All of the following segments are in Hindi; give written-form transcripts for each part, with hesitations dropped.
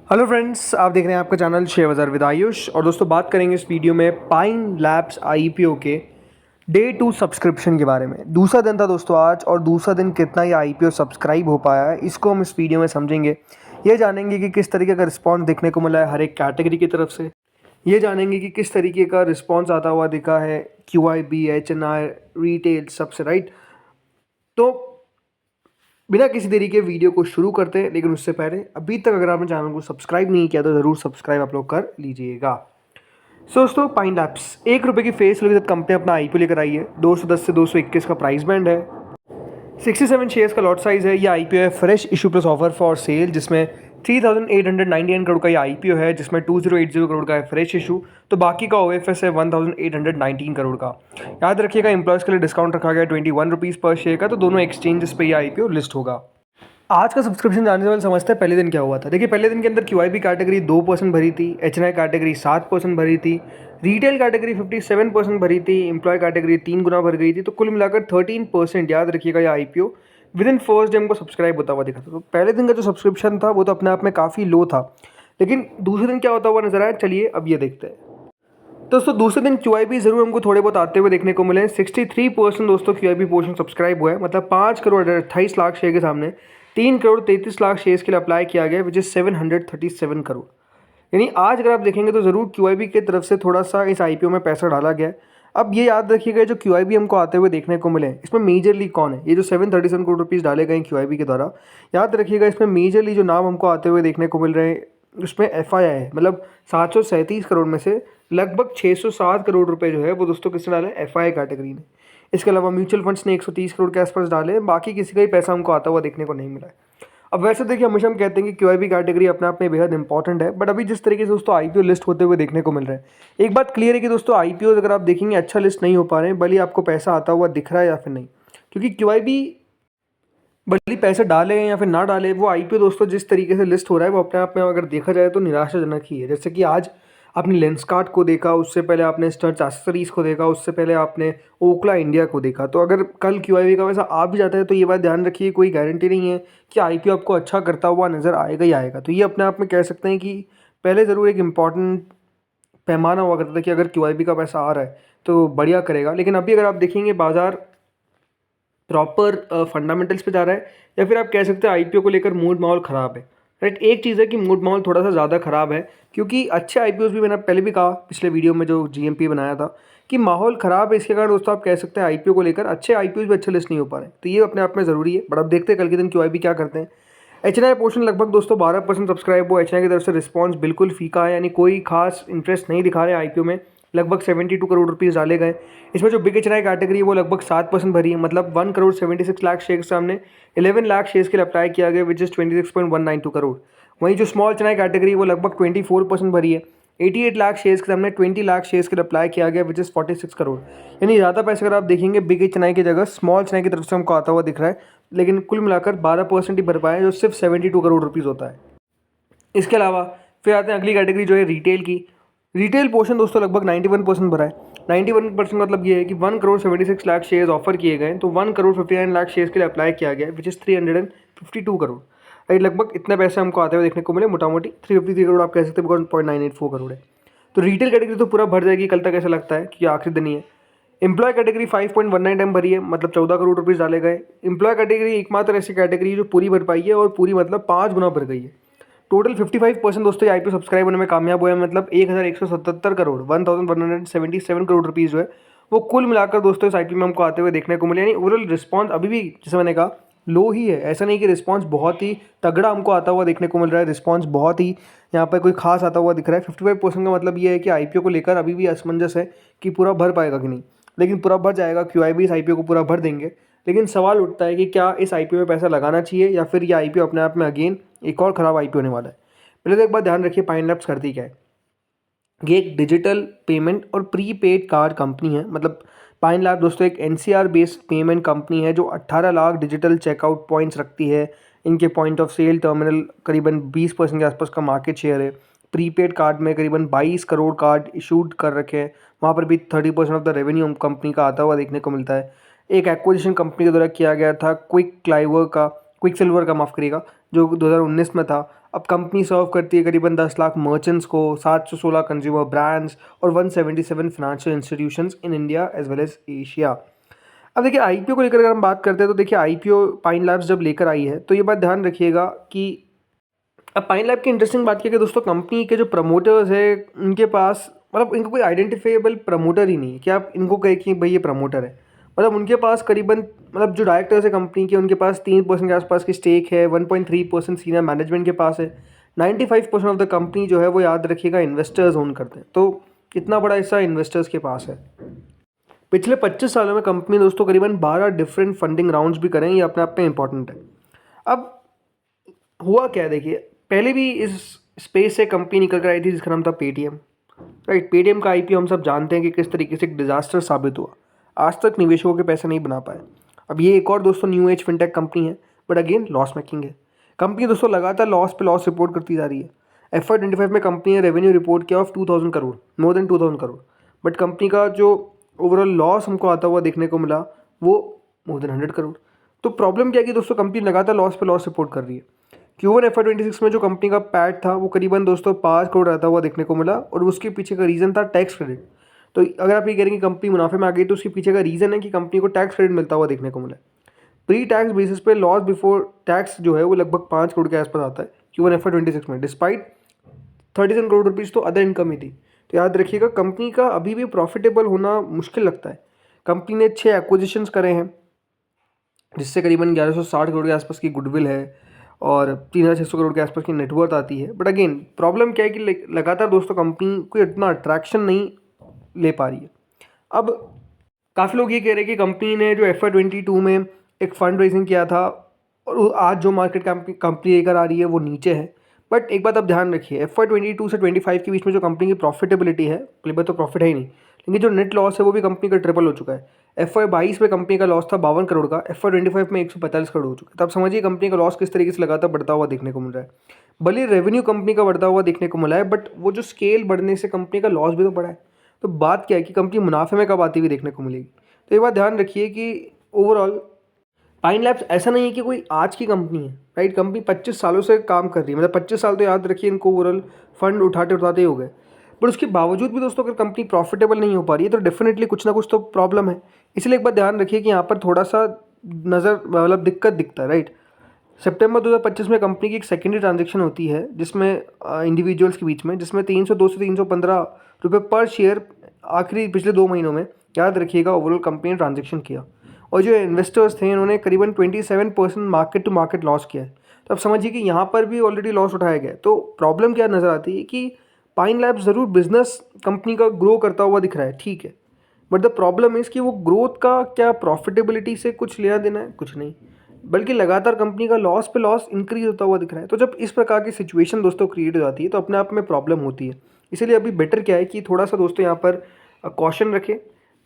हेलो फ्रेंड्स, आप देख रहे हैं आपका चैनल शेयर बाज़ार विद आयुष। और दोस्तों, बात करेंगे इस वीडियो में पाइन लैब्स आईपीओ के डे 2 सब्सक्रिप्शन के बारे में। दूसरा दिन था दोस्तों आज, और दूसरा दिन कितना ये आईपीओ सब्सक्राइब हो पाया है इसको हम इस वीडियो में समझेंगे। ये जानेंगे कि किस तरीके का रिस्पॉन्स देखने को मिला है हर एक कैटेगरी की तरफ से। ये जानेंगे कि किस तरीके का रिस्पॉन्स आता हुआ दिखा है क्यूआईबी, एचएनआई, रिटेल सबसे, राइट। तो बिना किसी देरी के वीडियो को शुरू करते हैं, लेकिन उससे पहले अभी तक अगर आपने चैनल को सब्सक्राइब नहीं किया तो ज़रूर सब्सक्राइब आप लोग कर लीजिएगा। दोस्तों, पाइन लैब्स ₹1 की फेस वैल्यू के साथ कंपनी अपना आईपीओ लेकर आई है। 210 से 221 का प्राइस बैंड है। 67 शेयर्स का लॉट साइज है। ये आईपीओ है fresh issue plus offer for sale, जिसमें 3899 करोड़ का ये आईपीओ है, जिसमें 2080 करोड़ का है फ्रेश इशू। तो बाकी का ओएफएस है 1819 करोड़ का। याद रखिएगा, एम्प्लॉयज़ के लिए डिस्काउंट रखा गया 21 रुपीज़ पर शेयर का। तो दोनों एक्सचेंजेस पे ये आईपीओ लिस्ट होगा। आज का सब्सक्रिप्शन जानने वाले समझते हैं पहले दिन क्या हुआ था। देखिए, पहले दिन के अंदर क्यूआईबी कैटेगरी 2% भरी थी, एचएनआई कैटेगरी 7% भरी थी, रिटेल कैटेगरी 57% भरी थी, एम्प्लॉय कैटेगरी 3 गुना भर गई थी। तो कुल मिलाकर 13%, याद रखिएगा, ये IPO with in first day हमको सब्सक्राइब होता हुआ दिखा था। तो पहले दिन का जो सब्सक्रिप्शन था वो तो अपने आप में काफ़ी लो था, लेकिन दूसरे दिन क्या होता हुआ नजर आया, चलिए अब ये देखते हैं। दोस्तों, दूसरे दिन क्यूआईबी जरूर हमको थोड़े बहुत आते हुए देखने को मिले। 63% दोस्तों क्यूआईबी पोर्शन सब्सक्राइब हुआ है, मतलब 5 करोड़ 28 लाख शेयर के सामने 3 करोड़ 33 लाख शेयर्स के लिए अप्लाई किया गया, विच इज़ 737 करोड़। यानी आज अगर आप देखेंगे तो ज़रूर क्यूआईबी की तरफ से थोड़ा सा इस आईपीओ में पैसा डाला गया है। अब ये याद रखिएगा, जो क्यूआईबी हमको आते हुए देखने को मिले इसमें मेजरली कौन है। ये जो 737 करोड़ रुपीज़ डाले गए क्यूआईबी के द्वारा, याद रखिएगा इसमें मेजरली जो नाम हमको आते हुए देखने को मिल रहे हैं उसमें एफआईआई है। मतलब 737 करोड़ में से लगभग 607 करोड़ रुपए जो है वो दोस्तों किसने डाले, एफआईआई कैटेगरी ने। इसके अलावा म्यूचुअल फंड्स ने 130 करोड़ के आसपास डाले। बाकी किसी का ही पैसा हमको आता हुआ देखने को नहीं मिला है। अब वैसे देखिए, हमेशा हम कहते हैं कि क्यूआईबी कैटेगरी अपने आप में बेहद इंपॉर्टेंट है, बट अभी जिस तरीके से दोस्तों आईपीओ लिस्ट होते हुए देखने को मिल रहा है, एक बात क्लियर है कि दोस्तों आईपीओ अगर आप देखेंगे अच्छा लिस्ट नहीं हो पा रहे हैं, भले आपको पैसा आता हुआ दिख रहा है या फिर नहीं। क्योंकि क्यूआईबी भले पैसे डाले या फिर ना डाले, वो आईपीओ दोस्तों जिस तरीके से लिस्ट हो रहा है वो अपने आप में अगर देखा जाए तो निराशाजनक ही है। जैसे कि आज आपने लेंसकार्ट को देखा, उससे पहले आपने स्टर्च एक्सेसरीज को देखा, उससे पहले आपने ओखला इंडिया को देखा। तो अगर कल क्यूआईबी का वैसा आ भी जाता है तो ये बात ध्यान रखिए, कोई गारंटी नहीं है कि आईपीओ आपको अच्छा करता हुआ नज़र आएगा ही आएगा। तो ये अपने आप में कह सकते हैं कि पहले ज़रूर एक इम्पॉर्टेंट पैमाना हुआ करता था कि अगर क्यूआईबी का पैसा आ रहा है तो बढ़िया करेगा। लेकिन अभी अगर आप देखेंगे बाजार प्रॉपर फंडामेंटल्स पे जा रहा है, या फिर आप कह सकते हैं आईपीओ को लेकर मूड माहौल ख़राब है, राइट। एक चीज़ है कि मूड माहौल थोड़ा सा ज़्यादा ख़राब है, क्योंकि अच्छे आईपीओस भी, मैंने पहले भी कहा पिछले वीडियो में जो जीएमपी बनाया था, कि माहौल ख़राब है। इसके कारण दोस्तों आप कह सकते हैं आईपीओ को लेकर अच्छे आईपीओस भी अच्छे लिस्ट नहीं हो पा रहे। तो ये अपने आप में ज़रूरी है। बट अब देखते हैं कल के दिन क्यूआईबी क्या करते हैं। एचएनआई पोर्शन लगभग दोस्तों 12% सब्सक्राइब हुआ। एचएनआई की तरफ से रिस्पॉन्स बिल्कुल फीका है, यानी कोई खास इंटरेस्ट नहीं दिखा रहे आईपीओ में। लगभग 72 करोड़ रुपीज़ डाले गए। इसमें जो बिग एचएनआई कैटेगरी है वो लगभग 7% भरी है, मतलब 1 करोड़ 76 लाख शेयर के सामने 11 लाख शेयर्स के लिए अप्लाई किया गया, विच इज़ 26.192 करोड़। वहीं जो स्मॉल एचएनआई कैटेगरी है वो लगभग 24% भरी है। 88 लाख शेयर्स के सामने 20 लाख शेयर्स के लिए अप्लाई किया गया, विच इज़ 46 करोड़। यानी ज़्यादा पैसे अगर आप देखेंगे बिग एचएनआई की जगह स्मॉल एचएनआई की तरफ से हमको आता हुआ दिख रहा है, लेकिन कुल मिलाकर 12% ही भर पाए, जो सिर्फ 72 करोड़ रुपीज़ होता है। इसके अलावा फिर आते हैं अगली कैटेगरी जो है रिटेल की। रिटेल पोर्शन दोस्तों लगभग 91% भरा है। 91% मतलब ये है कि 1 करोड़ 76 लाख शेयर्स ऑफर किए गए, तो 1 करोड़ 59 लाख शेयर्स के लिए अप्लाई किया गया, विच इज़ 352 करोड़। राइट, लगभग इतने पैसे हमको आते हुए देखने को मिले। मोटा मोटी 353 करोड़ आप कह सकते हैं, 0.984 करोड़ है। तो रिटेल कैटेगरी तो पूरा भर जाएगी कल तक, ऐसा लगता है कि आखिरी दिन ही है। एम्प्लॉय कैटेगरी 5.19 टाइम भरी है, मतलब 14 करोड़ रुपीज़ डाले गए। एम्प्लॉय कैटेगरी एकमात्र ऐसी कैटेगरी जो पूरी भर पाई है, और पूरी मतलब 5 गुना भर गई है। टोटल 55% दोस्तों आईपीओ सब्सक्राइब होने में कामयाब हुए हैं, मतलब 1177 करोड़ 1177 करोड़ रुपीज़ जो है वो कुल मिलाकर दोस्तों इस आईपीओ में हमको आते हुए देखने को मिले। यानी ओवरऑल रिस्पॉन्स अभी भी, जैसे मैंने कहा, लो ही है। ऐसा नहीं कि रिस्पॉन्स बहुत ही तगड़ा हमको आता हुआ देखने को मिल रहा है। रिस्पॉन्स बहुत ही यहाँ पर कोई खास आता हुआ दिख रहा है। 55% का मतलब ये है कि आईपीओ को लेकर अभी भी असमंजस है कि पूरा भर पाएगा कि नहीं। लेकिन पूरा भर जाएगा, क्यूआईबी इस आईपीओ को पूरा भर देंगे। लेकिन सवाल उठता है कि क्या इस आईपीओ में पैसा लगाना चाहिए, या फिर ये आईपीओ अपने आप में अगेन एक और ख़राब आईपीओ होने वाला है। पहले तो एक बात ध्यान रखिए, पाइन लैब्स करती क्या है। ये एक डिजिटल पेमेंट और प्रीपेड कार्ड कंपनी है। मतलब पाइन लैब दोस्तों एक एनसीआर बेस्ड पेमेंट कंपनी है जो 18 लाख डिजिटल चेकआउट पॉइंट्स रखती है। इनके पॉइंट ऑफ सेल टर्मिनल करीबन 20% के आसपास का मार्केट शेयर है। प्रीपेड कार्ड में करीबन 22 करोड़ कार्ड इशूड कर रखे हैं। वहाँ पर भी 30% ऑफ द रेवेन्यू कंपनी का आता हुआ देखने को मिलता है। एक एक्विजिशन कंपनी के द्वारा किया गया था क्विक क्लाइवर का, क्विक सिल्वर का माफ़ करिएगा, जो 2019 में था। अब कंपनी सर्व करती है करीबन 10 लाख मर्चेंट्स को, 716 कंज्यूमर ब्रांड्स और 177 financial institutions in India as well as Asia. अब देखिए आईपीओ को लेकर अगर हम बात करते हैं तो देखिए आईपीओ पाइन लैब्स जब लेकर आई है तो ये बात ध्यान रखिएगा कि अब पाइन लैब की इंटरेस्टिंग बात की दोस्तों, कंपनी के जो प्रमोटर्स है उनके पास मतलब इनको कोई आइडेंटिफाइबल प्रमोटर ही नहीं है कि आप इनको कहें कि भाई ये प्रमोटर है। मतलब उनके पास करीबन मतलब जो डायरेक्टर्स है कंपनी के उनके पास 3% के आसपास की स्टेक है, 1.3% सीनियर मैनेजमेंट के पास है, 95% ऑफ द कंपनी जो है वो याद रखिएगा इन्वेस्टर्स ओन करते हैं। तो कितना बड़ा हिस्सा इन्वेस्टर्स के पास है। पिछले 25 सालों में कंपनी दोस्तों करीबन 12 डिफरेंट फंडिंग राउंड्स भी करें, ये अपने आप में इंपॉर्टेंट है। अब हुआ क्या है देखिए, पहले भी इस स्पेस से कंपनी निकल कर आई थी जिसका नाम था पेटीएम, राइट। पेटीएम का आईपीओ हम सब जानते हैं कि किस तरीके से एक डिजास्टर साबित हुआ, आज तक निवेशकों के पैसे नहीं बना पाए। अब ये एक और दोस्तों न्यू एज फिनटेक कंपनी है, बट अगेन लॉस मेकिंग है। कंपनी दोस्तों लगातार लॉस पे लॉस रिपोर्ट करती जा रही है। FY25 में कंपनी ने रेवेन्यू रिपोर्ट किया of 2000 crore, more than 2000 crore, but company का जो ओवरऑल लॉस हमको आता हुआ देखने को मिला वो मोर देन 100 करोड़। तो प्रॉब्लम क्या है कि दोस्तों कंपनी लगातार लॉस पे लॉस रिपोर्ट कर रही है। Q1 FY26 में जो कंपनी का पैट था वो करीबन दोस्तों 5 करोड़ रहता हुआ देखने को मिला, और उसके पीछे का रीज़न था टैक्स क्रेडिट। तो अगर आप ये कह रहे हैं कि कंपनी मुनाफे में आ गई तो उसके पीछे का रीज़न है कि कंपनी को टैक्स क्रेडिट मिलता हुआ देखने को मिला। प्री टैक्स बेसिस पे लॉस बिफोर टैक्स जो है वो लगभग 5 करोड़ के आसपास आता है Q1 FY26 में, डिस्पाइट 37 करोड़ रुपीज़ तो अदर इनकम ही थी। तो याद रखिएगा कंपनी का अभी भी प्रॉफिटेबल होना मुश्किल लगता है। कंपनी ने 6 एक्विजिशंस करे हैं जिससे करीबन 1160 करोड़ के आसपास की गुडविल है और 3600 करोड़ के आसपास की नेटवर्थ आती है। बट अगेन प्रॉब्लम क्या है कि लगातार दोस्तों कंपनी कोई इतना अट्रैक्शन नहीं ले पा रही है। अब काफ़ी लोग ये कह रहे हैं कि कंपनी ने जो FY22 में एक फंड रेजिंग किया था और आज जो मार्केट कंपनी लेकर आ रही है वो नीचे है। बट एक बात आप ध्यान रखिए, FY22 से 25 के बीच में जो कंपनी की प्रॉफिटेबिलिटी है, पहली बात तो प्रॉफिट है ही नहीं, लेकिन जो नेट लॉस है वो भी कंपनी का ट्रिपल हो चुका है। FY22 में कंपनी का लॉस था 52 करोड़ का, FY25 में 145 करोड़ हो चुका है। तो आप समझिए कंपनी का लॉस किस तरीके से लगातार बढ़ता हुआ देखने को मिल रहा है। भले रेवेन्यू कंपनी का बढ़ता हुआ देखने को मिला है, बट वो जो स्केल बढ़ने से कंपनी का लॉस भी तो बढ़ा है। तो बात क्या है कि कंपनी मुनाफे में कब आती हुई देखने को मिलेगी। तो ये बात ध्यान रखिए कि ओवरऑल पाइन लैब्स ऐसा नहीं है कि कोई आज की कंपनी है, राइट। कंपनी 25 सालों से काम कर रही है, मतलब 25 साल तो याद रखिए इनको ओवरऑल फंड उठाते उठाते ही हो गए। बट उसके बावजूद भी दोस्तों अगर कंपनी प्रॉफिटेबल नहीं हो पा रही है तो डेफिनेटली कुछ ना कुछ तो प्रॉब्लम है। इसलिए एक बात ध्यान रखिए कि यहाँ पर थोड़ा सा नज़र मतलब दिक्कत दिखता है, राइट। सितंबर 2025 में कंपनी की एक सेकेंडरी ट्रांजेक्शन होती है जिसमें इंडिविजुअल्स के बीच में, जिसमें 302 से 315 रुपये पर शेयर आखिरी पिछले 2 महीनों में याद रखिएगा ओवरऑल कंपनी ने ट्रांजेक्शन किया। और जो इन्वेस्टर्स थे इन्होंने करीबन 27% मार्केट टू मार्केट लॉस किया है। तो अब समझिए कि यहाँ पर भी ऑलरेडी लॉस उठाया गया है। तो प्रॉब्लम क्या नज़र आती है कि पाइन लैब्स ज़रूर बिजनेस कंपनी का ग्रो करता हुआ दिख रहा है, ठीक है, बट द प्रॉब्लम इज़ कि वो ग्रोथ का क्या प्रॉफिटेबिलिटी से कुछ लेना देना है, कुछ नहीं, बल्कि लगातार कंपनी का लॉस पे लॉस इंक्रीज होता हुआ दिख रहा है। तो जब इस प्रकार की सिचुएशन दोस्तों क्रिएट हो जाती है तो अपने आप में प्रॉब्लम होती है। इसीलिए अभी बेटर क्या है कि थोड़ा सा दोस्तों यहाँ पर कॉशन रखें।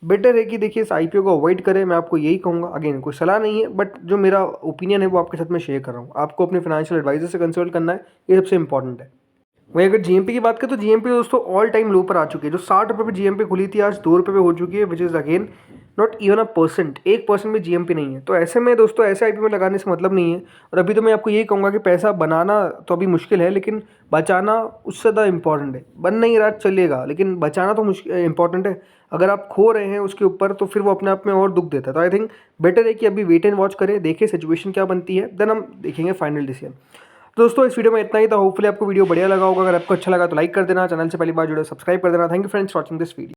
बेटर है कि देखिए इस आईपीओ को अवॉइड करें, मैं आपको यही कहूँगा। अगेन कोई सलाह नहीं है, बट जो मेरा ओपिनियन है वो आपके साथ में शेयर कर रहा हूँ। आपको अपने फाइनेंशियल एडवाइजर से कंसल्ट करना है, ये सबसे इंपॉर्टेंट है। वहीं अगर जीएमपी की बात करें तो जीएमपी दोस्तों ऑल टाइम लो पर आ चुकी है। जो 60 रुपये पर जीएमपी खुली थी आज 2 रुपये पे हो चुकी है, which is again not even a percent, 1% भी जीएमपी नहीं है। तो ऐसे में दोस्तों ऐसे आईपीओ में लगाने से मतलब नहीं है। और अभी तो मैं आपको यही कहूँगा कि पैसा बनाना तो अभी मुश्किल है, लेकिन बचाना उससे ज़्यादा इंपॉर्टेंट है। बन नहीं रहा चलेगा, लेकिन बचाना तो इंपॉर्टेंट है। अगर आप खो रहे हैं उसके ऊपर तो फिर वो अपने आप में और दुख देता है। तो आई थिंक बेटर है कि अभी वेट एंड वॉच करें, देखें सिचुएशन क्या बनती है, देन हम देखेंगे फाइनल डिसीजन। दोस्तों इस वीडियो में इतना ही था। होपफुली आपको वीडियो बढ़िया लगा होगा। अगर आपको अच्छा लगा तो लाइक कर देना, चैनल से पहली बार जुड़े सब्सक्राइब कर देना। Thank you friends watching this video.